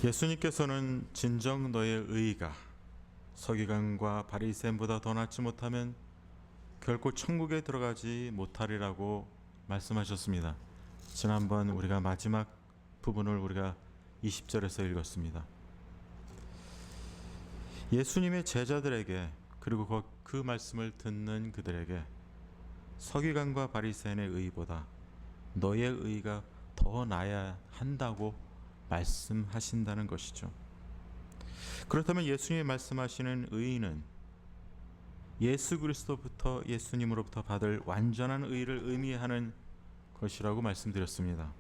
예수님께서는 진정 너의 의의가 서기관과 바리새인보다 더 낫지 못하면 결코 천국에 들어가지 못하리라고 말씀하셨습니다. 지난번 우리가 마지막 부분을 우리가 20절에서 읽었습니다. 예수님의 제자들에게 그리고 그 말씀을 듣는 그들에게 서기관과 바리새인의 의의보다 너의 의의가 더 나아야 한다고 말씀하신다는 것이죠. 그렇다면 예수님이 말씀하시는 의의는 예수 그리스도부터 예수님으로부터 받을 완전한 의의를 의미하는 것이라고 말씀드렸습니다.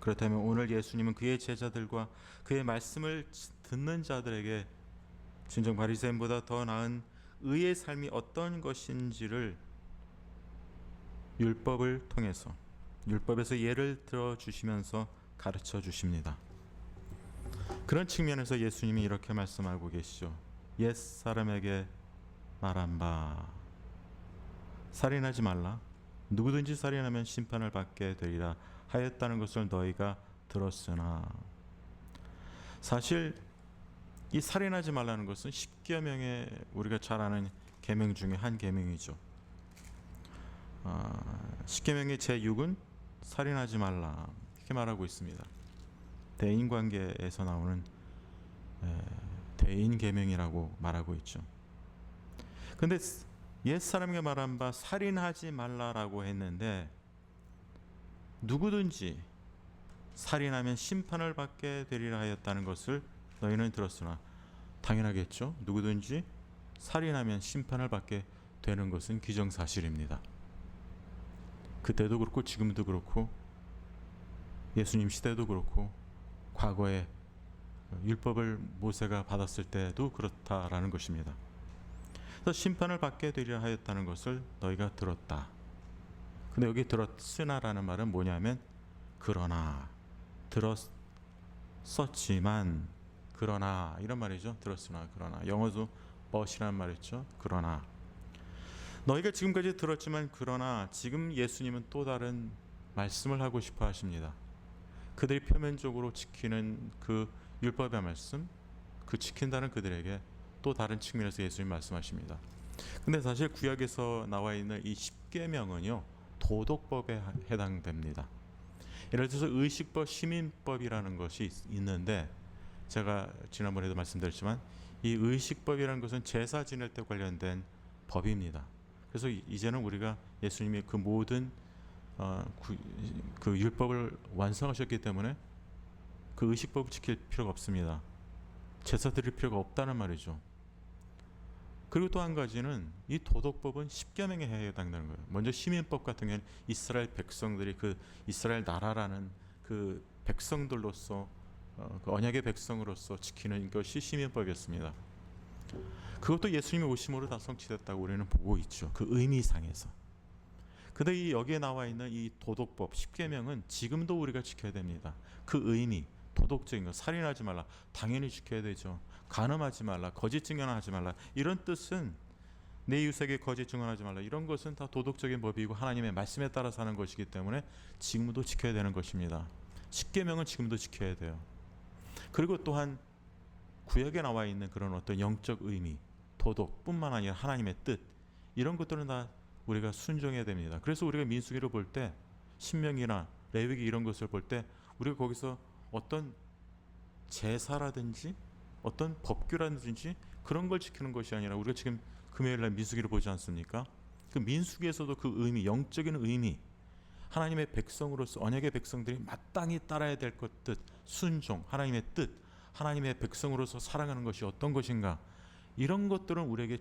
그렇다면 오늘 예수님은 그의 제자들과 그의 말씀을 듣는 자들에게 진정 바리새인보다 더 나은 의의 삶이 어떤 것인지를 율법을 통해서 율법에서 예를 들어 주시면서 가르쳐 주십니다. 그런 측면에서 예수님이 이렇게 말씀하고 계시죠. 옛 사람에게 말한 바 살인하지 말라. 누구든지 살인하면 심판을 받게 되리라 하였다는 것을 너희가 들었으나, 사실 이 살인하지 말라는 것은 10계명에 우리가 잘 아는 계명 중에 한 계명이죠. 10계명의 제6은 살인하지 말라 이렇게 말하고 있습니다. 대인관계에서 나오는 대인계명이라고 말하고 있죠. 근데 옛사람에게 말한 바 살인하지 말라라고 했는데, 누구든지 살인하면 심판을 받게 되리라 하였다는 것을 너희는 들었으나, 당연하겠죠. 누구든지 살인하면 심판을 받게 되는 것은 기정사실입니다. 그때도 그렇고 지금도 그렇고 예수님 시대도 그렇고 과거에 율법을 모세가 받았을 때도 그렇다라는 것입니다. 그래서 심판을 받게 되리라 하였다는 것을 너희가 들었다. 근데 여기 들었으나라는 말은 뭐냐면 그러나, 들었었지만 그러나 이런 말이죠. 들었으나 그러나. 영어도 but이라는 말이죠. 그러나 너희가 지금까지 들었지만 그러나 지금 예수님은 또 다른 말씀을 하고 싶어 하십니다. 그들이 표면적으로 지키는 그 율법의 말씀, 그 지킨다는 그들에게 또 다른 측면에서 예수님 말씀하십니다. 근데 사실 구약에서 나와 있는 이 10계명은요 도덕법에 해당됩니다. 예를 들어서 의식법, 시민법이라는 것이 있는데, 제가 지난번에도 말씀드렸지만 이 의식법이라는 것은 제사 지낼 때 관련된 법입니다. 그래서 이제는 우리가 예수님이 그 모든 그 율법을 완성하셨기 때문에 그 의식법을 지킬 필요가 없습니다. 제사 드릴 필요가 없다는 말이죠. 그리고 또 한 가지는 이 도덕법은 10계명에 해당되는 거예요. 먼저 시민법 같은 경우는 이스라엘 백성들이 그 이스라엘 나라라는 그 백성들로서 그 언약의 백성으로서 지키는 것이 시민법이었습니다. 그것도 예수님이 오심으로 다 성취됐다고 우리는 보고 있죠. 그 의미상에서. 근데 이 여기에 나와 있는 이 도덕법 10계명은 지금도 우리가 지켜야 됩니다. 그 의미, 도덕적인 거, 살인하지 말라 당연히 지켜야 되죠. 간음하지 말라, 거짓 증언하지 말라, 이런 뜻은 내 이웃에게 거짓 증언하지 말라, 이런 것은 다 도덕적인 법이고 하나님의 말씀에 따라 사는 것이기 때문에 지금도 지켜야 되는 것입니다. 10계명은 지금도 지켜야 돼요. 그리고 또한 구약에 나와 있는 그런 어떤 영적 의미, 도덕뿐만 아니라 하나님의 뜻, 이런 것들은 다 우리가 순종해야 됩니다. 그래서 우리가 민수기를 볼 때, 신명기나 레위기 이런 것을 볼 때 우리가 거기서 어떤 제사라든지 어떤 법규라든지 그런 걸 지키는 것이 아니라, 우리가 지금 금요일날 민수기를 보지 않습니까? 그 민수기에서도 그 의미, 영적인 의미, 하나님의 백성으로서 언약의 백성들이 마땅히 따라야 될 것 뜻, 순종, 하나님의 뜻, 하나님의 백성으로서 살아가는 것이 어떤 것인가, 이런 것들은 우리에게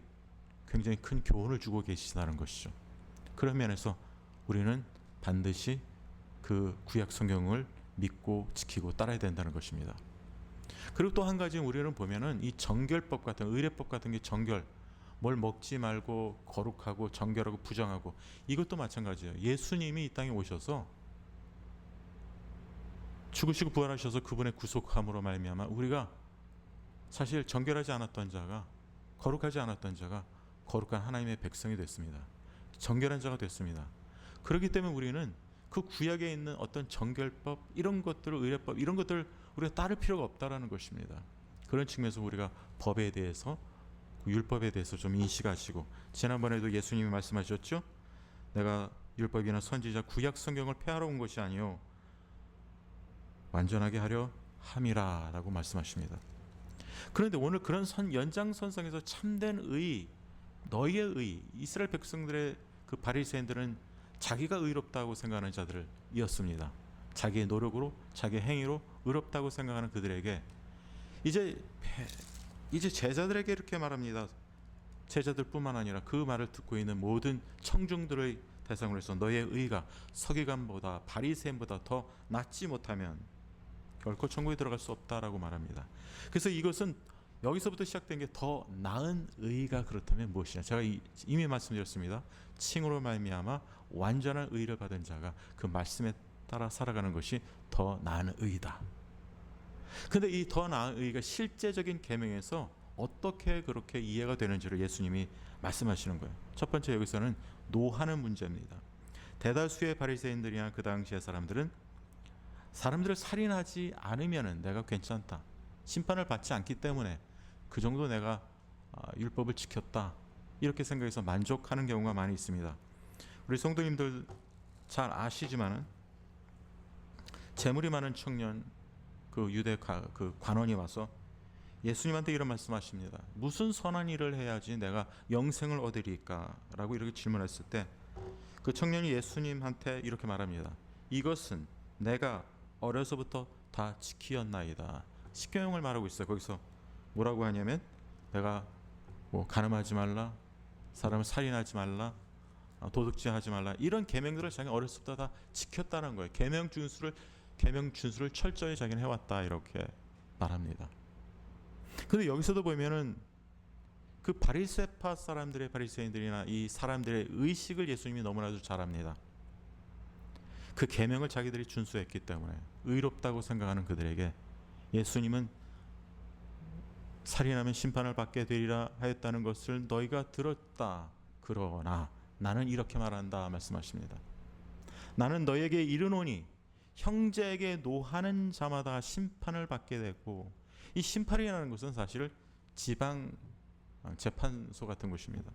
굉장히 큰 교훈을 주고 계시다는 것이죠. 그런 면에서 우리는 반드시 그 구약 성경을 믿고 지키고 따라야 된다는 것입니다. 그리고 또 한 가지 우리는 보면은 이 정결법 같은, 의례법 같은 게 정결, 뭘 먹지 말고 거룩하고 정결하고 부정하고, 이것도 마찬가지예요. 예수님이 이 땅에 오셔서 죽으시고 부활하셔서 그분의 구속함으로 말미암아 우리가 사실 정결하지 않았던 자가, 거룩하지 않았던 자가 거룩한 하나님의 백성이 됐습니다. 정결한 자가 됐습니다. 그렇기 때문에 우리는 그 구약에 있는 어떤 정결법 이런 것들을 의례법 이런 것들을 우리가 따를 필요가 없다라는 것입니다. 그런 측면에서 우리가 법에 대해서 율법에 대해서 좀 인식하시고 지난번에도 예수님이 말씀하셨죠. 내가 율법이나 선지자 구약 성경을 폐하러 온 것이 아니요 완전하게 하려 함이라라고 말씀하십니다. 그런데 오늘 그런 연장선상에서 참된 의, 너희의 의, 이스라엘 백성들의 그 바리새인들은 자기가 의롭다고 생각하는 자들이었습니다. 자기의 노력으로, 자기의 행위로 의롭다고 생각하는 그들에게 이제 제자들에게 이렇게 말합니다. 제자들뿐만 아니라 그 말을 듣고 있는 모든 청중들의 대상으로 해서 너희의 의가 서기관보다 바리새인보다 더 낫지 못하면 결코 천국에 들어갈 수 없다라고 말합니다. 그래서 이것은 여기서부터 시작된 게 더 나은 의가 그렇다면 무엇이냐? 제가 이미 말씀드렸습니다. 칭으로 말미암아 완전한 의를 받은 자가 그 말씀에 따라 살아가는 것이 더 나은 의다. 근데 이 더 나은 의가 실제적인 계명에서 어떻게 그렇게 이해가 되는지를 예수님이 말씀하시는 거예요. 첫 번째 여기서는 노하는 문제입니다. 대다수의 바리새인들이나 그 당시의 사람들은 사람들을 살인하지 않으면 내가 괜찮다. 심판을 받지 않기 때문에 그 정도 내가 율법을 지켰다. 이렇게 생각해서 만족하는 경우가 많이 있습니다. 우리 성도님들 잘 아시지만은 재물이 많은 청년 그 유대 그 관원이 와서 예수님한테 이런 말씀하십니다. 무슨 선한 일을 해야지 내가 영생을 얻으리까? 라고 이렇게 질문했을 때 그 청년이 예수님한테 이렇게 말합니다. 이것은 내가 어려서부터 다 지키었나이다. 십계명을 말하고 있어요. 거기서 뭐라고 하냐면 내가 뭐 간음하지 말라, 사람을 살인하지 말라, 도둑질하지 말라 이런 계명들을 자기가 어렸을 때부터 다 지켰다는 거예요. 계명 준수를 철저히 자기는 해왔다 이렇게 말합니다. 근데 여기서도 보면은 그 바리새파 사람들의 바리새인들이나 이 사람들의 의식을 예수님이 너무나도 잘 압니다. 그 계명을 자기들이 준수했기 때문에 의롭다고 생각하는 그들에게 예수님은 살인하면 심판을 받게 되리라 하였다는 것을 너희가 들었다. 그러나 나는 이렇게 말한다 말씀하십니다. 나는 너희에게 이르노니 형제에게 노하는 자마다 심판을 받게 되고 이 심판이라는 것은 사실 지방 재판소 같은 곳입니다.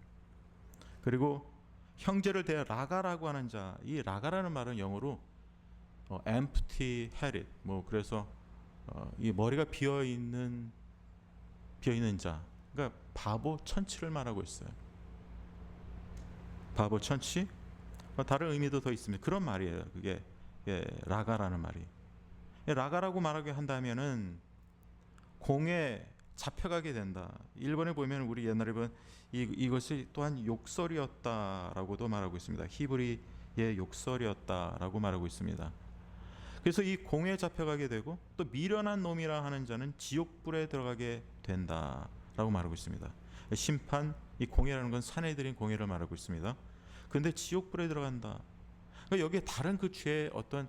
그리고 형제를 대해 라가라고 하는 자, 이 라가라는 말은 영어로 empty headed, 뭐 그래서 이 머리가 비어 있는 자, 그러니까 바보 천치를 말하고 있어요. 바보 천치, 다른 의미도 더 있습니다. 그런 말이에요. 그게 라가라는 말이. 라가라고 말하게 한다면은 공에 잡혀가게 된다. 일본에 보면 우리 옛날에 보면 이것이 또한 욕설이었다라고도 말하고 있습니다. 히브리의 욕설이었다라고 말하고 있습니다. 그래서 이 공에 잡혀가게 되고 또 미련한 놈이라 하는 자는 지옥불에 들어가게 된다라고 말하고 있습니다. 심판, 이 공회라는 건 사내들인 공회를 말하고 있습니다. 그런데 지옥불에 들어간다. 그러니까 여기에 다른 그 죄의 어떤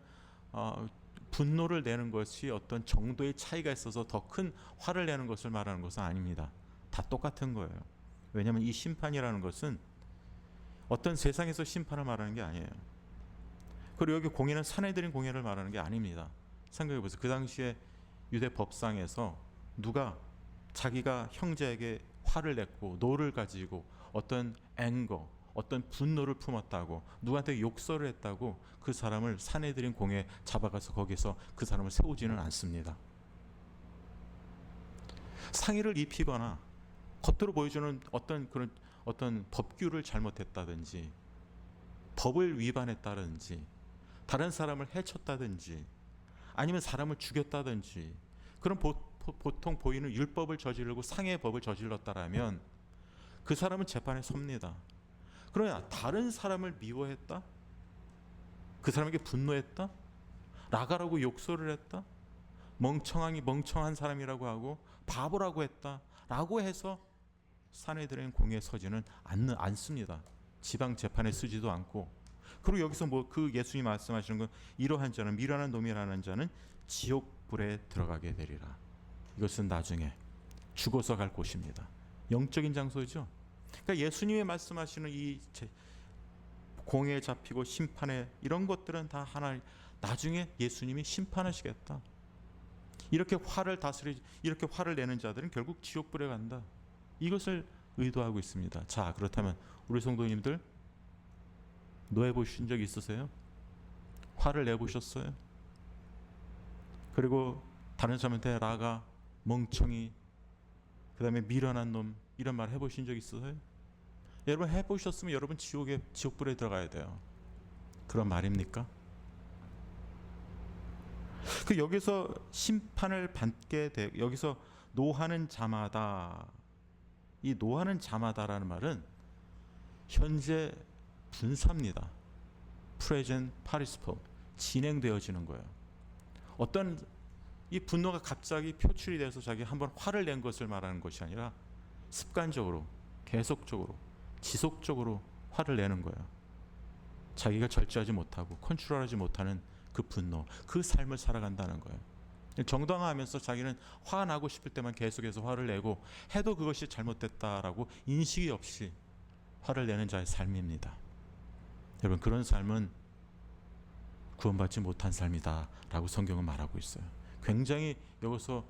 분노를 내는 것이 어떤 정도의 차이가 있어서 더 큰 화를 내는 것을 말하는 것은 아닙니다. 다 똑같은 거예요. 왜냐하면 이 심판이라는 것은 어떤 세상에서 심판을 말하는 게 아니에요. 그리고 여기 공회는 사내들인 공회를 말하는 게 아닙니다. 생각해 보세요. 그 당시에 유대 법상에서 누가 자기가 형제에게 화를 냈고 노를 가지고 어떤 앵거, 어떤 분노를 품었다고 누구한테 욕설을 했다고 그 사람을 사내들인 공회에 잡아가서 거기서 그 사람을 세우지는 않습니다. 상의를 입히거나 겉으로 보여주는 어떤 법규를 잘못했다든지 법을 위반했다든지 다른 사람을 해쳤다든지 아니면 사람을 죽였다든지 그런 보통 보이는 율법을 저지르고 상해의 법을 저질렀다라면 그 사람은 재판에 섭니다. 그러나 다른 사람을 미워했다? 그 사람에게 분노했다? 라가라고 욕설을 했다? 멍청한 사람이라고 하고 바보라고 했다? 라고 해서 사내들은 공회에 서지는 않습니다. 지방 재판에 쓰지도 않고. 그리고 여기서 그 예수님 말씀하시는 건 이러한 자는 미련한 놈이라는 자는 지옥불에 들어가게 되리라. 이것은 나중에 죽어서 갈 곳입니다. 영적인 장소죠. 그러니까 예수님이 말씀하시는 이 공에 잡히고 심판에, 이런 것들은 다 하나, 나중에 예수님이 심판하시겠다. 이렇게 이렇게 화를 내는 자들은 결국 지옥불에 간다. 이것을 의도하고 있습니다. 자, 그렇다면 우리 성도님들 노해 보신 적 있으세요? 화를 내 보셨어요? 그리고 다른 사람한테 라가, 멍청이, 그다음에 미련한 놈, 이런 말 해보신 적 있으세요? 여러분 해보셨으면 여러분 지옥불에 들어가야 돼요. 그런 말입니까? 그 여기서 심판을 받게 돼, 여기서 노하는 자마다, 이 노하는 자마다라는 말은 현재 분사입니다. present participle, 진행되어지는 거예요. 어떤 이 분노가 갑자기 표출이 돼서 자기 한번 화를 낸 것을 말하는 것이 아니라 습관적으로, 계속적으로, 지속적으로 화를 내는 거예요. 자기가 절제하지 못하고 컨트롤하지 못하는 그 분노, 그 삶을 살아간다는 거예요. 정당화하면서 자기는 화나고 싶을 때만 계속해서 화를 내고 해도 그것이 잘못됐다라고 인식이 없이 화를 내는 자의 삶입니다. 여러분, 그런 삶은 구원받지 못한 삶이다 라고 성경은 말하고 있어요. 굉장히 여기서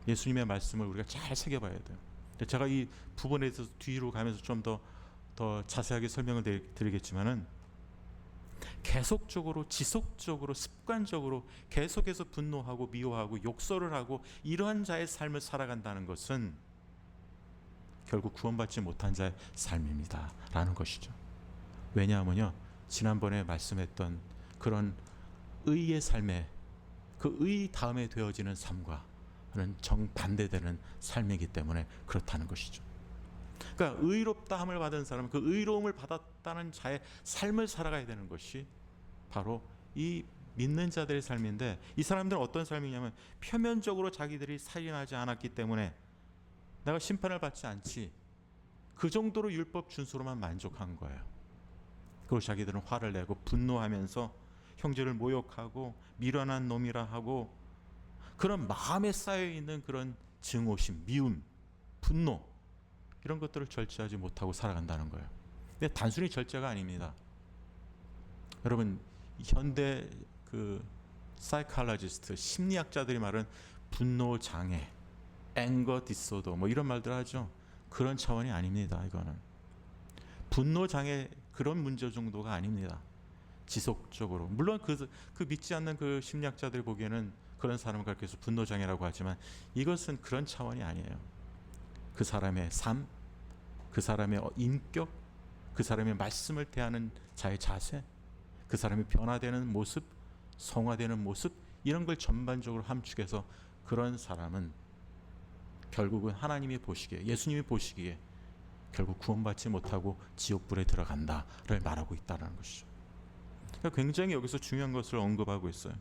예수님의 말씀을 우리가 잘 새겨봐야 돼요. 제가 이 부분에 대해서 뒤로 가면서 좀 더 자세하게 설명을 드리겠지만은, 계속적으로, 지속적으로, 습관적으로 계속해서 분노하고 미워하고 욕설을 하고 이러한 자의 삶을 살아간다는 것은 결국 구원받지 못한 자의 삶입니다 라는 것이죠. 왜냐하면요, 지난번에 말씀했던 그런 의의 삶에, 그 의 다음에 되어지는 삶과는 정반대되는 삶이기 때문에 그렇다는 것이죠. 그러니까 의롭다함을 받은 사람은 그 의로움을 받았다는 자의 삶을 살아가야 되는 것이 바로 이 믿는 자들의 삶인데, 이 사람들은 어떤 삶이냐면 표면적으로 자기들이 살인하지 않았기 때문에 내가 심판을 받지 않지, 그 정도로 율법 준수로만 만족한 거예요. 그리고 자기들은 화를 내고 분노하면서 형제를 모욕하고 미련한 놈이라 하고, 그런 마음에 쌓여있는 그런 증오심, 미움, 분노, 이런 것들을 절제하지 못하고 살아간다는 거예요. 근데 단순히 절제가 아닙니다. 여러분, 현대 그 사이칼로지스트, 심리학자들이 말은 분노 장애, 앵거 디소더, 뭐 이런 말들 하죠. 그런 차원이 아닙니다. 이거는 분노 장애 그런 문제 정도가 아닙니다. 지속적으로, 물론 그 믿지 않는 그 심리학자들 보기에는 그런 사람을 가르쳐서 분노 장애라고 하지만 이것은 그런 차원이 아니에요. 그 사람의 삶, 그 사람의 인격, 그 사람의 말씀을 대하는 자의 자세, 그 사람이 변화되는 모습, 성화되는 모습, 이런 걸 전반적으로 함축해서 그런 사람은 결국은 하나님이 보시기에, 예수님이 보시기에 결국 구원받지 못하고 지옥불에 들어간다를 말하고 있다는 것이죠. 그러니까 굉장히 여기서 중요한 것을 언급하고 있어요.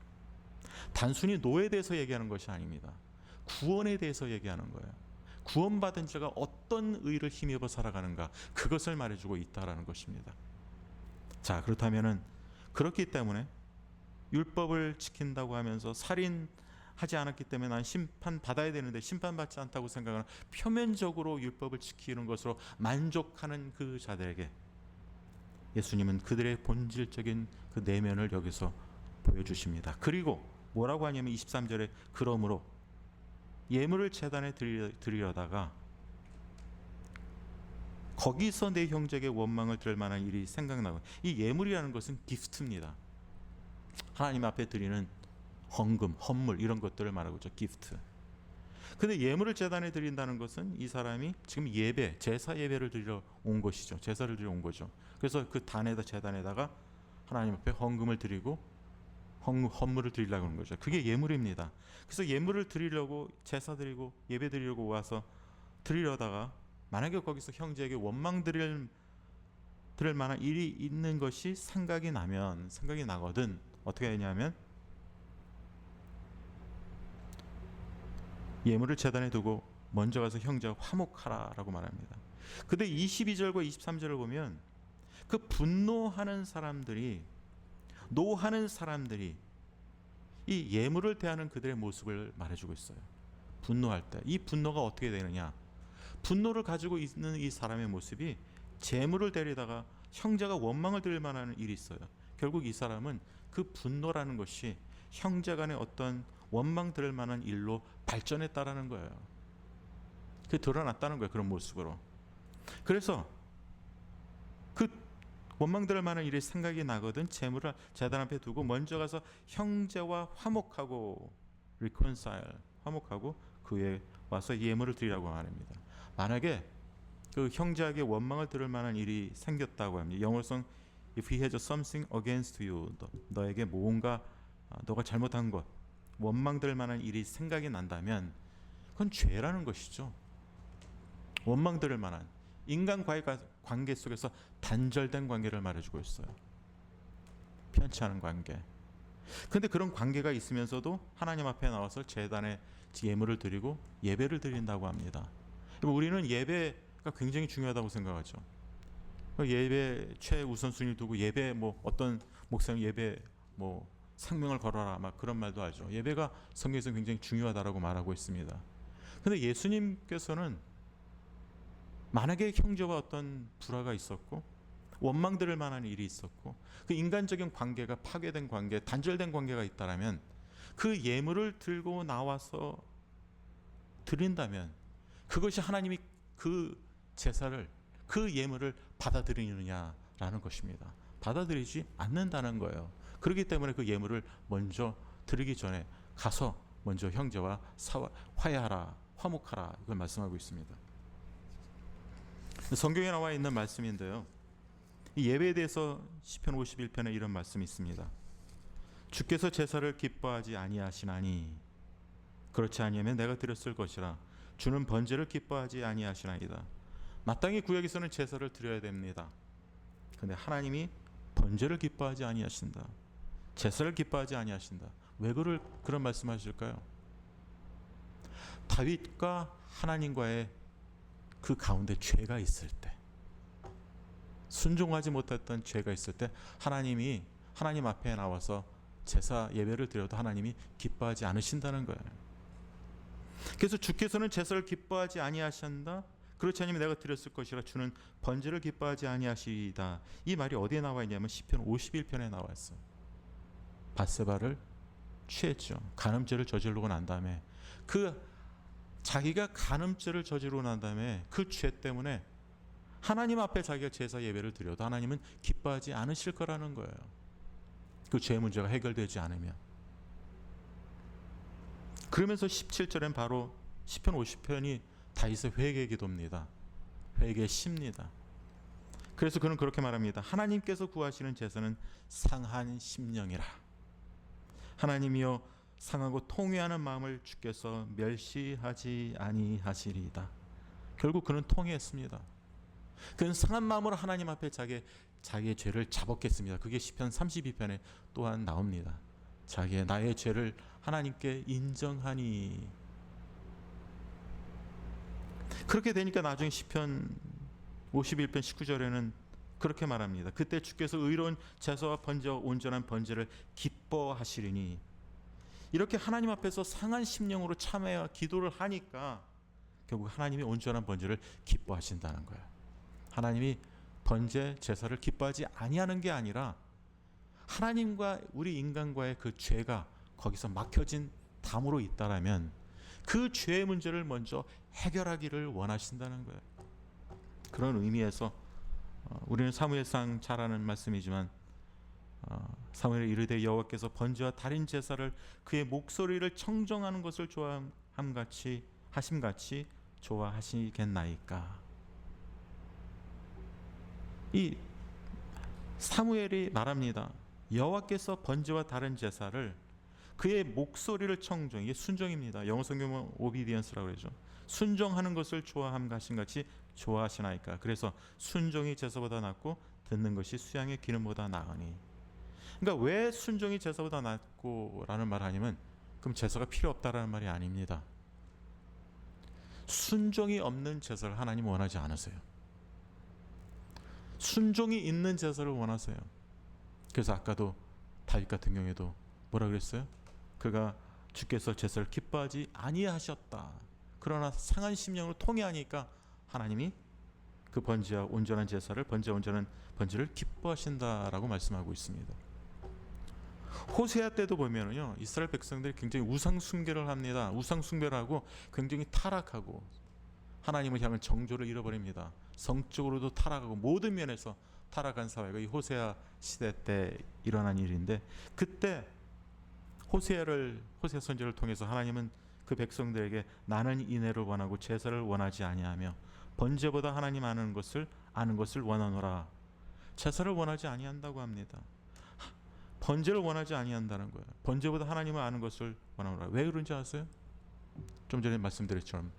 단순히 노에 대해서 얘기하는 것이 아닙니다. 구원에 대해서 얘기하는 거예요. 구원받은 자가 어떤 의를 힘입어 살아가는가, 그것을 말해주고 있다라는 것입니다. 자, 그렇다면은 그렇기 때문에 율법을 지킨다고 하면서 살인하지 않았기 때문에 난 심판 받아야 되는데 심판받지 않다고 생각하는, 표면적으로 율법을 지키는 것으로 만족하는 그 자들에게 예수님은 그들의 본질적인 그 내면을 여기서 보여주십니다. 그리고 뭐라고 하냐면 23절에 그러므로 예물을 제단에 드리려다가 거기서 내 형제에게 원망을 들을 만한 일이 생각나고, 이 예물이라는 것은 기프트입니다. 하나님 앞에 드리는 헌금, 헌물, 이런 것들을 말하고 있죠. 기프트. 근데 예물을 제단에 드린다는 것은 이 사람이 지금 예배, 제사 예배를 드리러 온 것이죠. 제사를 드리러 온 거죠. 그래서 그 제단에다가 하나님 앞에 헌금을 드리고 헌물을 드리려고 하는 거죠. 그게 예물입니다. 그래서 예물을 드리려고, 제사 드리고 예배 드리려고 와서 드리려다가 만약에 거기서 형제에게 원망 드릴 만한 일이 있는 것이 생각이 나거든 어떻게 하냐면 예물을 제단에 두고 먼저 가서 형제와 화목하라라고 말합니다. 근데 22절과 23절을 보면 그 분노하는 사람들이, 노하는 사람들이 이 예물을 대하는 그들의 모습을 말해주고 있어요. 분노할 때 이 분노가 어떻게 되느냐, 분노를 가지고 있는 이 사람의 모습이 재물을 데리다가 형제가 원망을 드릴 만한 일이 있어요. 결국 이 사람은 그 분노라는 것이 형제 간의 어떤 원망 들을 만한 일로 발전했다라는 거예요. 그게 드러났다는 거예요. 그런 모습으로. 그래서 그 원망 들을 만한 일이 생각이 나거든 재물을 제단 앞에 두고 먼저 가서 형제와 화목하고 reconcile, 화목하고 그에 와서 예물을 드리라고 말합니다. 만약에 그 형제에게 원망을 들을 만한 일이 생겼다고 합니다. 영어로는 if he has something against you, 너에게 뭔가 너가 잘못한 것, 원망 들을 만한 일이 생각이 난다면 그건 죄라는 것이죠. 원망 들을 만한 인간과의 관계 속에서 단절된 관계를 말해주고 있어요. 편치 않은 관계. 그런데 그런 관계가 있으면서도 하나님 앞에 나와서 제단에 예물을 드리고 예배를 드린다고 합니다. 우리는 예배가 굉장히 중요하다고 생각하죠. 예배 최우선순위를 두고 예배 어떤 목사님 예배 상명을 걸어라 막 그런 말도 하죠. 예배가 성경에서 굉장히 중요하다라고 말하고 있습니다. 그런데 예수님께서는 만약에 형제와 어떤 불화가 있었고 원망 들을 만한 일이 있었고 그 인간적인 관계가 파괴된 관계, 단절된 관계가 있다라면 그 예물을 들고 나와서 드린다면 그것이 하나님이 그 제사를 그 예물을 받아들이느냐라는 것입니다. 받아들이지 않는다는 거예요. 그렇기 때문에 그 예물을 먼저 드리기 전에 가서 먼저 형제와 화해하라, 화목하라 이걸 말씀하고 있습니다. 성경에 나와 있는 말씀인데요. 이 예배에 대해서 시편 51편에 이런 말씀이 있습니다. 주께서 제사를 기뻐하지 아니하시나니 그렇지 아니하면 내가 드렸을 것이라 주는 번제를 기뻐하지 아니하시나이다. 마땅히 구약에서는 제사를 드려야 됩니다. 그런데 하나님이 번제를 기뻐하지 아니하신다. 제사를 기뻐하지 아니하신다. 왜 그런 말씀하실까요? 다윗과 하나님과의 그 가운데 죄가 있을 때, 순종하지 못했던 죄가 있을 때 하나님이 하나님 앞에 나와서 제사 예배를 드려도 하나님이 기뻐하지 않으신다는 거예요. 그래서 주께서는 제사를 기뻐하지 아니하신다. 그렇지 않으면 내가 드렸을 것이라 주는 번제를 기뻐하지 아니하시다. 이 말이 어디에 나와 있냐면 시편 51편에 나와 있어요. 밧세바를 취했죠. 간음죄를 저지르고 난 다음에 자기가 간음죄를 저지르고 난 다음에 그 죄 때문에 하나님 앞에 자기가 제사 예배를 드려도 하나님은 기뻐하지 않으실 거라는 거예요. 그 죄 문제가 해결되지 않으면. 그러면서 17절엔 바로 시편 50편이 다윗의 회개 기도입니다. 회개 시입니다. 그래서 그는 그렇게 말합니다. 하나님께서 구하시는 제사는 상한 심령이라. 하나님이여 상하고 통회하는 마음을 주께서 멸시하지 아니하시리이다. 결국 그는 통회했습니다. 그는 상한 마음으로 하나님 앞에 자기의 죄를 자복했습니다. 그게 시편 32편에 또한 나옵니다. 나의 죄를 하나님께 인정하니. 그렇게 되니까 나중에 시편 51편 19절에는 그렇게 말합니다. 그때 주께서 의로운 제사와 번제와 온전한 번제를 기뻐하시리니. 이렇게 하나님 앞에서 상한 심령으로 참회와 기도를 하니까 결국 하나님이 온전한 번제를 기뻐하신다는 거예요. 하나님이 번제 제사를 기뻐하지 아니하는 게 아니라 하나님과 우리 인간과의 그 죄가 거기서 막혀진 담으로 있다라면 그 죄의 문제를 먼저 해결하기를 원하신다는 거예요. 그런 의미에서 우리는 사무엘상 잘 아는 말씀이지만 사무엘이 이르되 여호와께서 번제와 달인 제사를 그의 목소리를 청정하는 것을 좋아함같이 하심같이 좋아하시겠나이까. 이 사무엘이 말합니다. 여호와께서 번제와 다른 제사를 그의 목소리를 청정, 이게 순종입니다. 영어 성경은 obedience라고 그러죠. 순종하는 것을 좋아함같이 좋아하시나이까. 그래서 순종이 제사보다 낫고 듣는 것이 수양의 기름보다 나으니. 그러니까 왜 순종이 제사보다 낫고라는 말을 하냐면 그럼 제사가 필요 없다라는 말이 아닙니다. 순종이 없는 제사를 하나님 원하지 않으세요. 순종이 있는 제사를 원하세요. 그래서 아까도 다윗 같은 경우에도 뭐라 그랬어요? 그가 주께서 제사를 기뻐하지 아니하셨다. 그러나 상한 심령으로 통회하니까 하나님이 그 번제와 온전한 제사를 번제와 온전한 번제를 기뻐하신다라고 말씀하고 있습니다. 호세아 때도 보면은요, 이스라엘 백성들이 굉장히 우상 숭배를 합니다. 우상 숭배를 하고 굉장히 타락하고 하나님을 향한 정조를 잃어버립니다. 성적으로도 타락하고 모든 면에서 타락한 사회가 이 호세아 시대 때 일어난 일인데, 그때 호세아 선지자를 통해서 하나님은 그 백성들에게 나는 인애를 원하고 제사를 원하지 아니하며 번제보다 하나님 아는 것을 원하노라. 제사를 원하지 아니한다고 합니다. 번제를 원하지 아니한다는 거예요. 번제보다 하나님을 아는 것을 원하노라. 왜 그런지 아세요? 좀 전에 말씀드렸처럼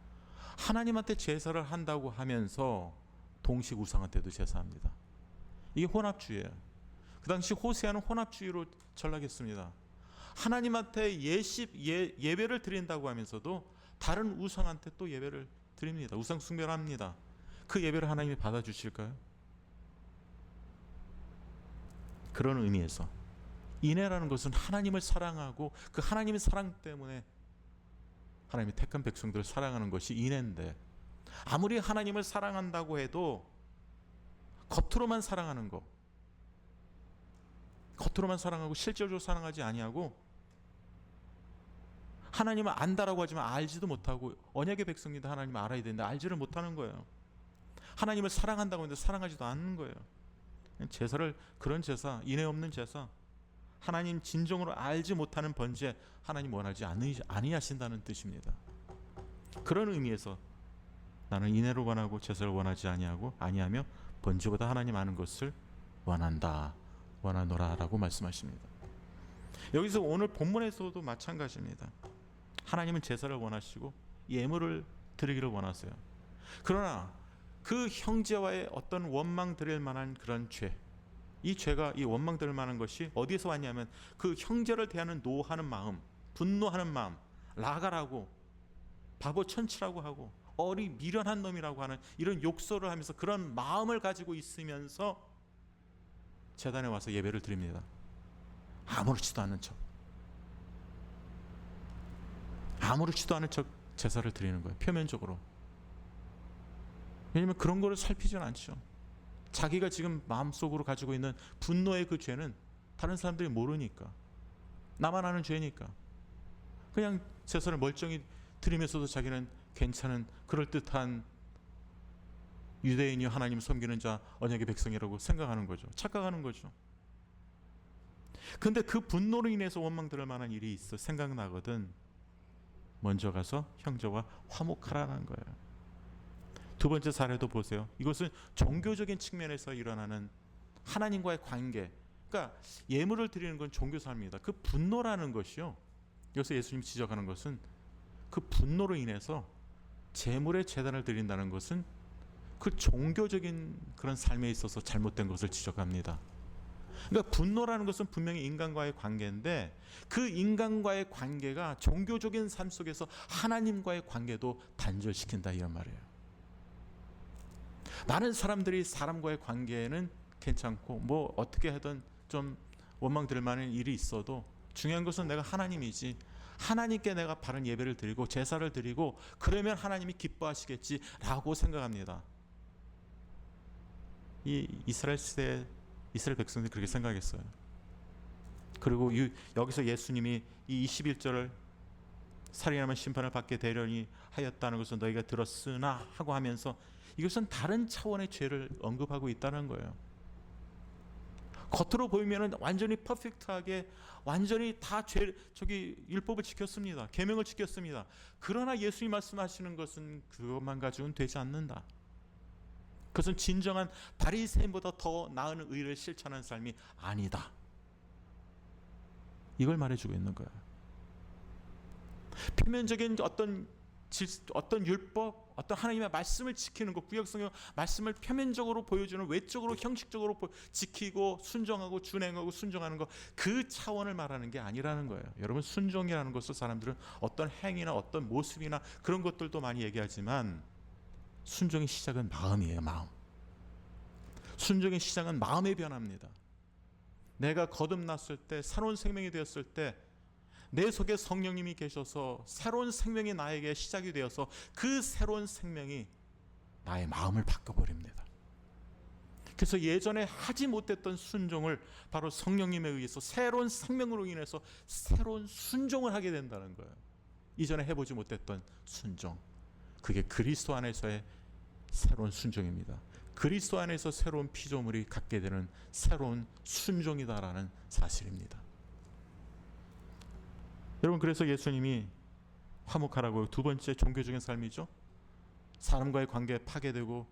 하나님한테 제사를 한다고 하면서 동식 우상한테도 제사합니다. 이게 혼합주의예요. 그 당시 호세아는 혼합주의로 전락했습니다. 하나님한테 예배를 드린다고 하면서도 다른 우상한테 또 예배를 드립니다. 우상 숭배를 합니다. 그 예배를 하나님이 받아주실까요? 그런 의미에서 인애라는 것은 하나님을 사랑하고 그 하나님의 사랑 때문에 하나님이 택한 백성들을 사랑하는 것이 인애인데, 아무리 하나님을 사랑한다고 해도 겉으로만 사랑하는 거, 겉으로만 사랑하고 실제로 사랑하지 아니하고, 하나님을 안다라고 하지만 알지도 못하고, 언약의 백성인데 하나님을 알아야 되는데 알지를 못하는 거예요. 하나님을 사랑한다고 하는데 사랑하지도 않는 거예요. 제사를, 그런 제사, 인애 없는 제사, 하나님 진정으로 알지 못하는 번제, 하나님 원하지 아니하신다는 뜻입니다. 그런 의미에서 나는 인애를 원하고 제사를 원하지 아니하며 번제보다 하나님 아는 것을 원하노라라고 말씀하십니다. 여기서 오늘 본문에서도 마찬가지입니다. 하나님은 제사를 원하시고 예물을 드리기를 원하세요. 그러나 그 형제와의 어떤 원망 드릴 만한 그런 죄, 이 죄가, 이 원망 드릴 만한 것이 어디에서 왔냐면 그 형제를 대하는 노하는 마음, 분노하는 마음, 라가라고, 바보 천치라고 하고 미련한 놈이라고 하는 이런 욕설을 하면서 그런 마음을 가지고 있으면서 제단에 와서 예배를 드립니다. 아무렇지도 않은 척 제사를 드리는 거예요. 표면적으로. 왜냐하면 그런 거를 살피진 않죠. 자기가 지금 마음속으로 가지고 있는 분노의 그 죄는 다른 사람들이 모르니까, 나만 아는 죄니까 그냥 제사를 멀쩡히 드리면서도 자기는 괜찮은 그럴듯한 유대인이 하나님 섬기는 자, 언약의 백성이라고 생각하는 거죠. 착각하는 거죠. 근데 그 분노로 인해서 원망 들을 만한 일이 있어 생각나거든. 먼저 가서 형제와 화목하라는 거예요. 두 번째 사례도 보세요. 이것은 종교적인 측면에서 일어나는 하나님과의 관계. 그러니까 예물을 드리는 건 종교 삶입니다. 그 분노라는 것이요, 여기서 예수님이 지적하는 것은 그 분노로 인해서 제물의 제단을 드린다는 것은 그 종교적인 그런 삶에 있어서 잘못된 것을 지적합니다. 그러니까 분노라는 것은 분명히 인간과의 관계인데, 그 인간과의 관계가 종교적인 삶 속에서 하나님과의 관계도 단절시킨다, 이런 말이에요. 많은 사람들이 사람과의 관계는 괜찮고 뭐 어떻게 하든 좀 원망 들 만한 일이 있어도 중요한 것은 내가 하나님이지, 하나님께 내가 바른 예배를 드리고 제사를 드리고 그러면 하나님이 기뻐하시겠지라고 생각합니다. 이 이스라엘 시대 이스라엘 백성들이 그렇게 생각했어요. 그리고 여기서 예수님이 이 21절을 살인하면 심판을 받게 되려니 하였다는 것은 너희가 들었으나 하고 하면서 이것은 다른 차원의 죄를 언급하고 있다는 거예요. 겉으로 보이면 완전히 퍼펙트하게 완전히 다 율법을 지켰습니다. 계명을 지켰습니다. 그러나 예수님 말씀하시는 것은 그것만 가지고는 되지 않는다. 그것은 진정한 바리새인보다 더 나은 의를 실천하는 삶이 아니다. 이걸 말해주고 있는 거예요. 표면적인 어떤 율법, 어떤 하나님의 말씀을 지키는 것, 구약성경 말씀을 표면적으로 보여주는, 외적으로 형식적으로 지키고 순종하고 준행하고 순종하는 것, 그 차원을 말하는 게 아니라는 거예요. 여러분, 순종이라는 것을 사람들은 어떤 행위나 어떤 모습이나 그런 것들도 많이 얘기하지만 순종의 시작은 마음이에요. 마음. 순종의 시작은 마음의 변화입니다. 내가 거듭났을 때, 새로운 생명이 되었을 때 내 속에 성령님이 계셔서 새로운 생명이 나에게 시작이 되어서 그 새로운 생명이 나의 마음을 바꿔버립니다. 그래서 예전에 하지 못했던 순종을 바로 성령님에 의해서 새로운 생명으로 인해서 새로운 순종을 하게 된다는 거예요. 이전에 해보지 못했던 순종, 그게 그리스도 안에서의 새로운 순종입니다. 그리스도 안에서 새로운 피조물이 갖게 되는 새로운 순종이다라는 사실입니다. 여러분, 그래서 예수님이 화목하라고, 두 번째 종교적인 삶이죠. 사람과의 관계 파괴되고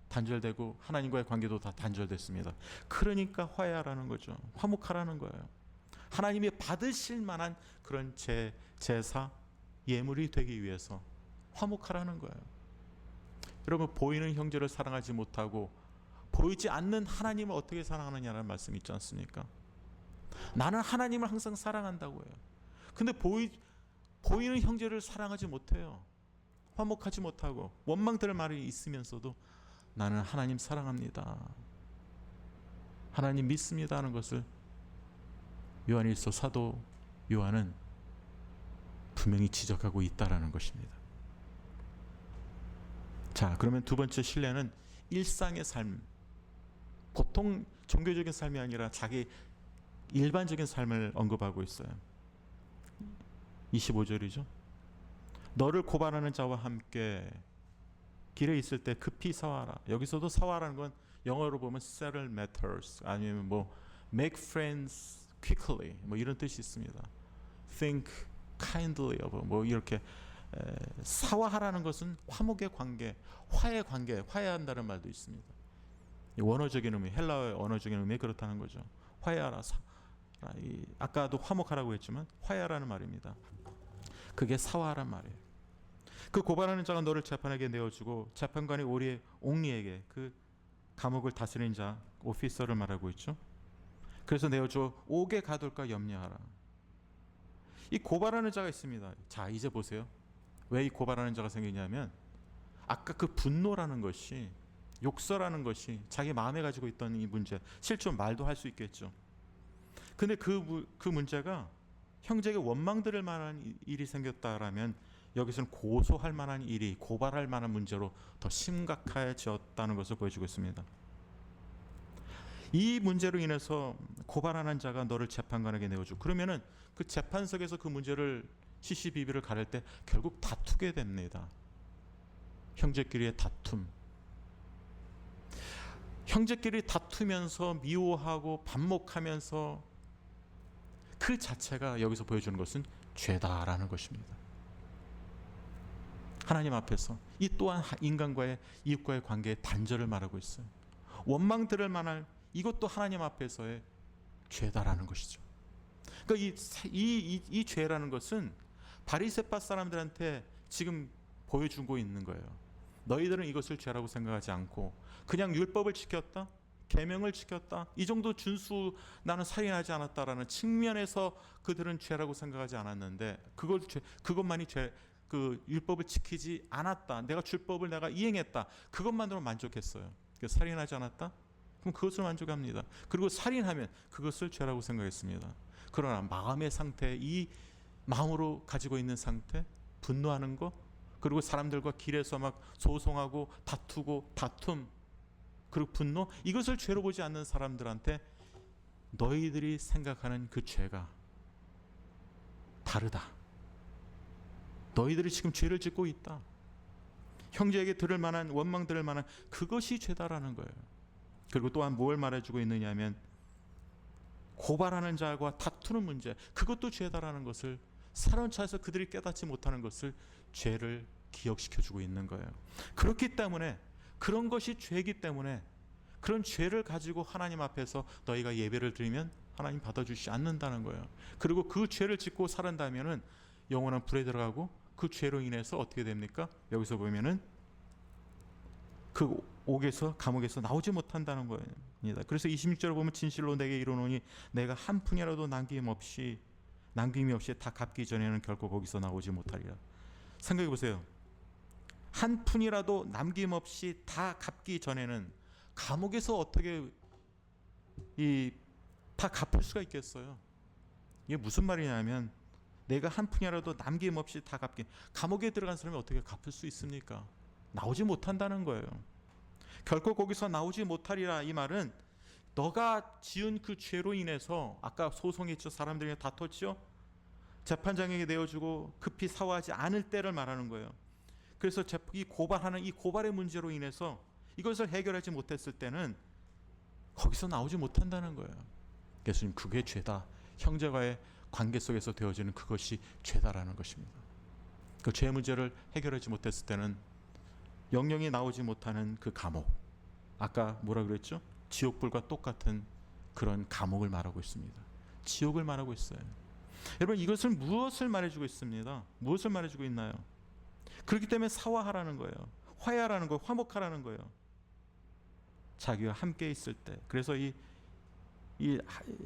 단절되고 하나님과의 관계도 다 단절됐습니다. 그러니까 화해하라는 거죠. 화목하라는 거예요. 하나님이 받으실 만한 그런 제사, 예물이 되기 위해서 화목하라는 거예요. 여러분, 보이는 형제를 사랑하지 못하고 보이지 않는 하나님을 어떻게 사랑하느냐는 말씀이 있지 않습니까? 나는 하나님을 항상 사랑한다고 해요. 근데 보이는 형제를 사랑하지 못해요. 화목하지 못하고 원망될 말이 있으면서도 나는 하나님 사랑합니다, 하나님 믿습니다 하는 것을 요한일서 사도 요한은 분명히 지적하고 있다라는 것입니다. 자, 그러면 두 번째 신뢰는 일상의 삶, 보통 종교적인 삶이 아니라 자기 일반적인 삶을 언급하고 있어요. 25절이죠. 너를 고발하는 자와 함께 길에 있을 때 급히 사와라. 여기서도 사와라는 건 영어로 보면 settle matters, 아니면 뭐 make friends quickly, 뭐 이런 뜻이 있습니다. think kindly of, 뭐 이렇게 사화하라는 것은 화목의 관계, 화해 관계, 화해한다는 말도 있습니다. 원어적인 의미, 헬라어의 언어적인 의미 그렇다는 거죠. 화해하라. 아까도 화목하라고 했지만 화해하라는 말입니다. 그게 사화하란 말이에요. 그 고발하는 자가 너를 재판에게 내어주고 재판관이 우리의 옥리에게, 그 감옥을 다스리는 자, 오피서를 말하고 있죠. 그래서 내어줘 옥에 가둘까 염려하라. 이 고발하는 자가 있습니다. 자, 이제 보세요. 왜 이 고발하는 자가 생기냐면 아까 그 분노라는 것이, 욕설하는 것이 자기 마음에 가지고 있던 이 문제, 실제 말도 할 수 있겠죠. 근데 그 문제가 형제에게 원망들을 만한 일이 생겼다라면 여기서는 고소할 만한 일이, 고발할 만한 문제로 더 심각해졌다는 것을 보여주고 있습니다. 이 문제로 인해서 고발하는 자가 너를 재판관에게 내어줘. 그러면은 그 재판석에서 그 문제를 시시비비를 가릴 때 결국 다투게 됩니다. 형제끼리의 다툼. 형제끼리 다투면서 미워하고 반목하면서 그 자체가 여기서 보여주는 것은 죄다라는 것입니다. 하나님 앞에서 이 또한 인간과의, 이웃과의 관계의 단절을 말하고 있어요. 원망 들을 만한 이것도 하나님 앞에서의 죄다라는 것이죠. 그러니까 이 죄라는 것은 바리새파 사람들한테 지금 보여주고 있는 거예요. 너희들은 이것을 죄라고 생각하지 않고 그냥 율법을 지켰다, 계명을 지켰다, 이 정도 준수, 나는 살인하지 않았다라는 측면에서 그들은 죄라고 생각하지 않았는데, 그것만이 죄, 그 율법을 지키지 않았다, 내가 율법을 내가 이행했다, 그것만으로 만족했어요. 살인하지 않았다? 그럼 그것을 만족합니다. 그리고 살인하면 그것을 죄라고 생각했습니다. 그러나 마음의 상태, 이 마음으로 가지고 있는 상태, 분노하는 거, 그리고 사람들과 길에서 막 소송하고 다투고 다툼, 그리고 분노, 이것을 죄로 보지 않는 사람들한테 너희들이 생각하는 그 죄가 다르다. 너희들이 지금 죄를 짓고 있다. 형제에게 들을 만한, 원망 들을 만한 그것이 죄다라는 거예요. 그리고 또한 뭘 말해주고 있느냐면 고발하는 자와 다투는 문제, 그것도 죄다라는 것을, 사람 차에서 그들이 깨닫지 못하는 것을 죄를 기억시켜주고 있는 거예요. 그렇기 때문에, 그런 것이 죄이기 때문에 그런 죄를 가지고 하나님 앞에서 너희가 예배를 드리면 하나님 받아주시지 않는다는 거예요. 그리고 그 죄를 짓고 살았다면은 영원한 불에 들어가고 그 죄로 인해서 어떻게 됩니까? 여기서 보면은 그 옥에서, 감옥에서 나오지 못한다는 겁니다. 그래서 26절을 보면 진실로 내게 이르노니 내가 한 푼이라도 남김이 없이 다 갚기 전에는 결코 거기서 나오지 못하리라. 생각해 보세요. 한 푼이라도 남김없이 다 갚기 전에는 감옥에서 어떻게 다 갚을 수가 있겠어요? 이게 무슨 말이냐면, 내가 한 푼이라도 남김없이 다 갚기, 감옥에 들어간 사람이 어떻게 갚을 수 있습니까? 나오지 못한다는 거예요. 결코 거기서 나오지 못하리라. 이 말은 너가 지은 그 죄로 인해서 아까 소송했죠. 사람들이 다퉜죠. 재판장에게 내어주고 급히 사과하지 않을 때를 말하는 거예요. 그래서 이 고발하는 이 고발의 문제로 인해서 이것을 해결하지 못했을 때는 거기서 나오지 못한다는 거예요. 예수님, 그게 죄다. 형제와의 관계 속에서 되어지는 그것이 죄다라는 것입니다. 그 죄 문제를 해결하지 못했을 때는 영영이 나오지 못하는 그 감옥, 아까 뭐라 그랬죠? 지옥불과 똑같은 그런 감옥을 말하고 있습니다. 지옥을 말하고 있어요. 여러분, 이것을 무엇을 말해주고 있습니다. 무엇을 말해주고 있나요? 그렇기 때문에 사과하라는 거예요. 화해하라는 거예요. 화목하라는 거예요. 자기와 함께 있을 때. 그래서 이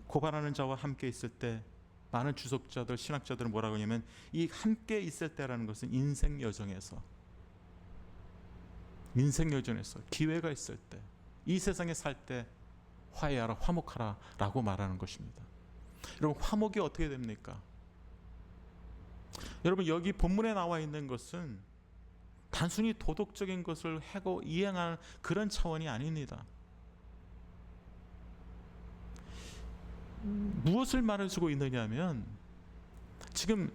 고발하는 자와 함께 있을 때 많은 주석자들, 신학자들은 뭐라고 하냐면 이 함께 있을 때라는 것은 인생 여정에서 기회가 있을 때, 이 세상에 살 때 화해하라, 화목하라 라고 말하는 것입니다. 여러분, 화목이 어떻게 됩니까? 여러분, 여기 본문에 나와 있는 것은 단순히 도덕적인 것을 하고 이행하는 그런 차원이 아닙니다. 무엇을 말해주고 있느냐면, 지금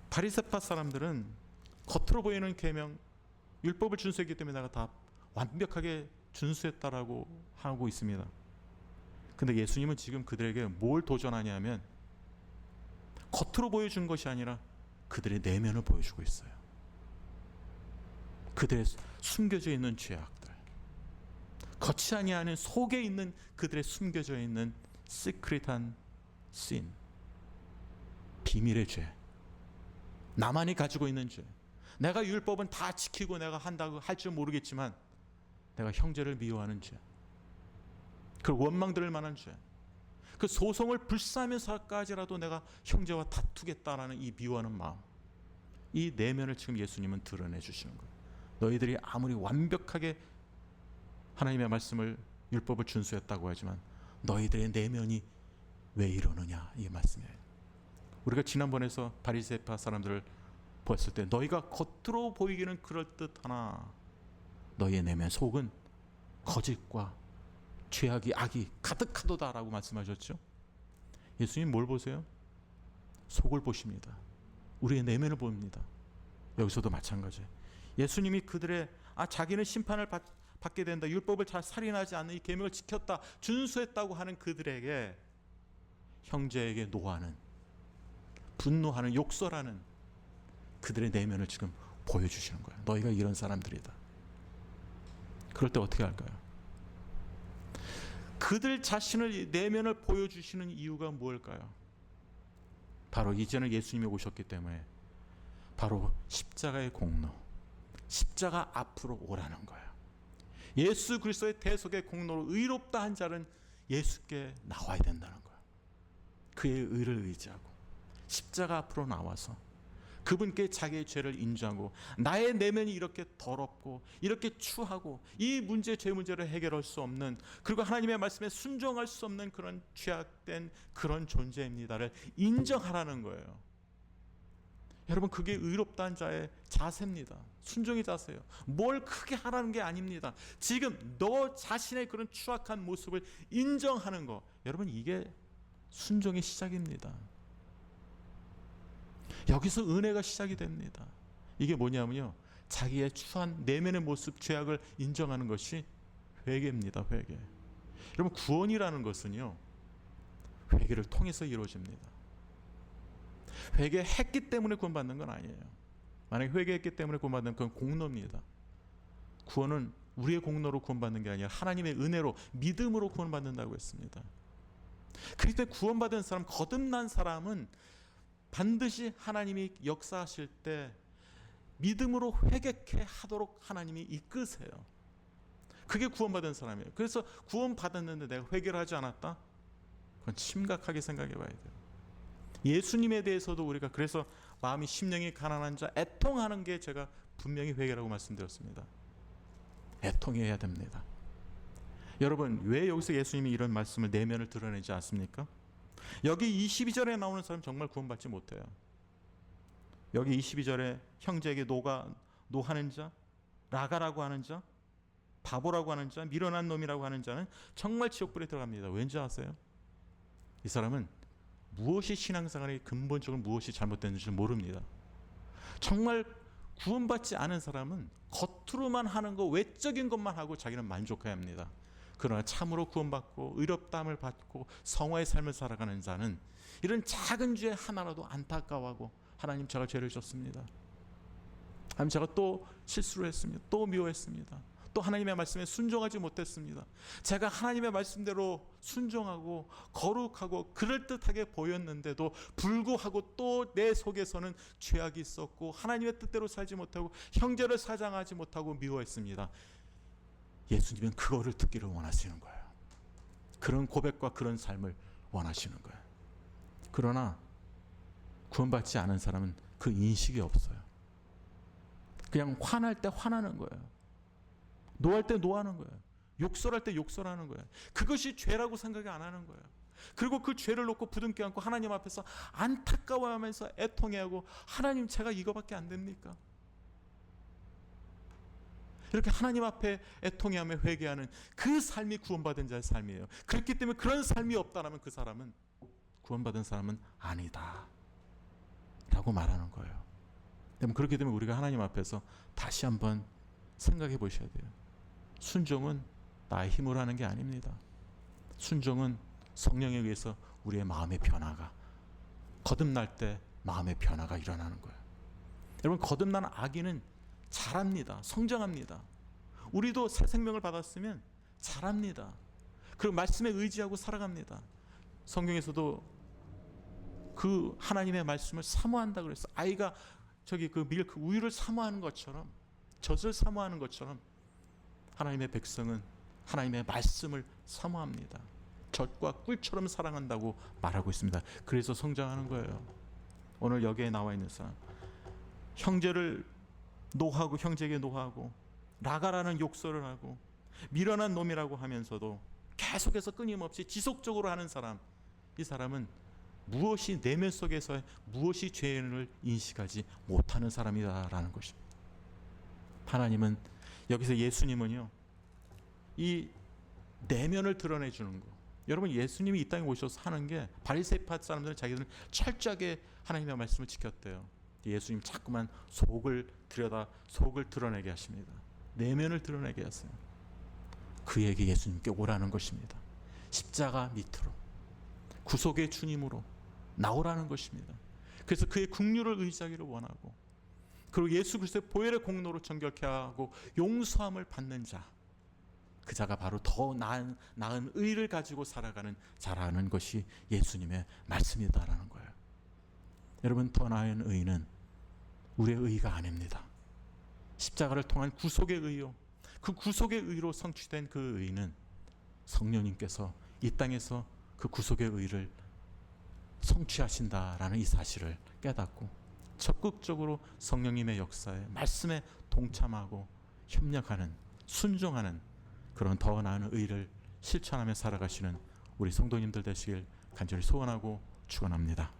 바리새파 사람들은 겉으로 보이는 계명, 율법을 준수했기 때문에 내가 다 완벽하게 준수했다라고 하고 있습니다. 근데 예수님은 지금 그들에게 뭘 도전하냐면 겉으로 보여준 것이 아니라 그들의 내면을 보여주고 있어요. 그들의 숨겨져 있는 죄악들, 겉이 아니하는 속에 있는 그들의 숨겨져 있는 시크릿한 씬, 비밀의 죄, 나만이 가지고 있는 죄. 내가 율법은 다 지키고 내가 한다고 할 줄 모르겠지만 내가 형제를 미워하는 죄, 그 원망들을 만한 죄, 그 소송을 불사하면서까지라도 내가 형제와 다투겠다라는 이 미워하는 마음, 이 내면을 지금 예수님은 드러내 주시는 거예요. 너희들이 아무리 완벽하게 하나님의 말씀을, 율법을 준수했다고 하지만 너희들의 내면이 왜 이러느냐, 이 말씀이에요. 우리가 지난번에서 바리새파 사람들을 보았을 때 너희가 겉으로 보이기는 그럴듯하나 너희의 내면 속은 거짓과 죄악이, 악이 가득하도다라고 말씀하셨죠. 예수님 뭘 보세요? 속을 보십니다. 우리의 내면을 봅니다. 여기서도 마찬가지예요. 예수님이 그들의 자기는 심판을 받게 된다, 율법을 잘 살인하지 않는 이 계명을 지켰다, 준수했다고 하는 그들에게 형제에게 노하는, 분노하는, 욕설하는 그들의 내면을 지금 보여주시는 거예요. 너희가 이런 사람들이다. 그럴 때 어떻게 할까요? 그들 자신을, 내면을 보여주시는 이유가 무엇일까요? 바로 이제는 예수님이 오셨기 때문에 바로 십자가의 공로, 십자가 앞으로 오라는 거예요. 예수 그리스도의 대속의 공로로 의롭다 한 자는 예수께 나와야 된다는 거예요. 그의 의를 의지하고 십자가 앞으로 나와서 그분께 자기의 죄를 인정하고, 나의 내면이 이렇게 더럽고 이렇게 추하고 이 문제, 죄 문제를 해결할 수 없는, 그리고 하나님의 말씀에 순종할 수 없는 그런 죄악된 그런 존재입니다를 인정하라는 거예요. 여러분, 그게 의롭다는 자의 자세입니다. 순종의 자세예요. 뭘 크게 하라는 게 아닙니다. 지금 너 자신의 그런 추악한 모습을 인정하는 거, 여러분, 이게 순종의 시작입니다. 여기서 은혜가 시작이 됩니다. 이게 뭐냐면요, 자기의 추한 내면의 모습, 죄악을 인정하는 것이 회개입니다. 회개. 여러분, 구원이라는 것은요, 회개를 통해서 이루어집니다. 회개했기 때문에 구원받는 건 아니에요. 만약에 회개했기 때문에 구원받는 건 공로입니다. 구원은 우리의 공로로 구원받는 게 아니라 하나님의 은혜로, 믿음으로 구원받는다고 했습니다. 그렇기 때문에 구원받은 사람, 거듭난 사람은 반드시 하나님이 역사하실 때 믿음으로 회개케 하도록 하나님이 이끄세요. 그게 구원받은 사람이에요. 그래서 구원받았는데 내가 회개를 하지 않았다? 그건 심각하게 생각해 봐야 돼요. 예수님에 대해서도 우리가, 그래서 마음이 심령이 가난한 자 애통하는 게 제가 분명히 회개라고 말씀드렸습니다. 애통해야 됩니다. 여러분, 왜 여기서 예수님이 이런 말씀을, 내면을 드러내지 않습니까? 여기 22절에 나오는 사람 정말 구원받지 못해요. 여기 22절에 형제에게 노하는 자, 라가라고 하는 자, 바보라고 하는 자, 미련한 놈이라고 하는 자는 정말 지옥불에 들어갑니다. 왠지 아세요? 이 사람은 무엇이 신앙생활이 근본적으로 무엇이 잘못됐는지 모릅니다. 정말 구원받지 않은 사람은 겉으로만 하는 거, 외적인 것만 하고 자기는 만족해야 합니다. 그러나 참으로 구원받고 의롭다함을 받고 성화의 삶을 살아가는 자는 이런 작은 죄 하나라도 안타까워하고, 하나님 제가 죄를 졌습니다. 하나님 제가 또 실수를 했습니다. 또 미워했습니다. 또 하나님의 말씀에 순종하지 못했습니다. 제가 하나님의 말씀대로 순종하고 거룩하고 그럴듯하게 보였는데도 불구하고 또 내 속에서는 죄악이 있었고 하나님의 뜻대로 살지 못하고 형제를 사랑하지 못하고 미워했습니다. 예수님은 그거를 듣기를 원하시는 거예요. 그런 고백과 그런 삶을 원하시는 거예요. 그러나 구원받지 않은 사람은 그 인식이 없어요. 그냥 화날 때 화나는 거예요. 노할 때 노하는 거예요. 욕설할 때 욕설하는 거예요. 그것이 죄라고 생각이 안 하는 거예요. 그리고 그 죄를 놓고 부둥켜 안고 하나님 앞에서 안타까워하면서 애통해하고, 하나님 제가 이거밖에 안 됩니까? 이렇게 하나님 앞에 애통해하며 회개하는 그 삶이 구원받은 자의 삶이에요. 그렇기 때문에 그런 삶이 없다면 그 사람은, 구원받은 사람은 아니다 라고 말하는 거예요. 그렇기 때문에 우리가 하나님 앞에서 다시 한번 생각해 보셔야 돼요. 순종은 나의 힘으로 하는 게 아닙니다. 순종은 성령에 의해서 우리의 마음의 변화가, 거듭날 때 마음의 변화가 일어나는 거예요. 여러분, 거듭난 아기는 자랍니다. 성장합니다. 우리도 새 생명을 받았으면 자랍니다. 그리고 말씀에 의지하고 살아갑니다. 성경에서도 그 하나님의 말씀을 사모한다 그랬어. 아이가 그 밀크, 우유를 사모하는 것처럼, 젖을 사모하는 것처럼 하나님의 백성은 하나님의 말씀을 사모합니다. 젖과 꿀처럼 사랑한다고 말하고 있습니다. 그래서 성장하는 거예요. 오늘 여기에 나와 있는 사람, 형제를 노하고, 형제에게 노하고, 나가라는 욕설을 하고, 미련한 놈이라고 하면서도 계속해서 끊임없이 지속적으로 하는 사람, 이 사람은 무엇이 내면 속에서 무엇이 죄를 인식하지 못하는 사람이다라는 것입니다. 하나님은, 여기서 예수님은요, 이 내면을 드러내주는 거. 여러분, 예수님이 이 땅에 오셔서 하는 게, 바리새파 사람들은 자기들은 철저하게 하나님의 말씀을 지켰대요. 예수님 자꾸만 속을 드러내게 하십니다. 내면을 드러내게 하세요. 그에게 예수님께 오라는 것입니다. 십자가 밑으로, 구속의 주님으로 나오라는 것입니다. 그래서 그의 긍휼을 의지하기를 원하고, 그리고 예수 그리스도의 보혈의 공로로 정결케 하고 용서함을 받는 자, 그 자가 바로 더 나은 의를 가지고 살아가는 자라는 것이 예수님의 말씀이다라는 거예요. 여러분, 더 나은 의는 우리의 의가 아닙니다. 십자가를 통한 구속의 의요, 그 구속의 의로 성취된 그 의는 성령님께서 이 땅에서 그 구속의 의를 성취하신다라는 이 사실을 깨닫고 적극적으로 성령님의 역사에, 말씀에 동참하고 협력하는, 순종하는 그런 더 나은 의를 실천하며 살아가시는 우리 성도님들 되시길 간절히 소원하고 축원합니다.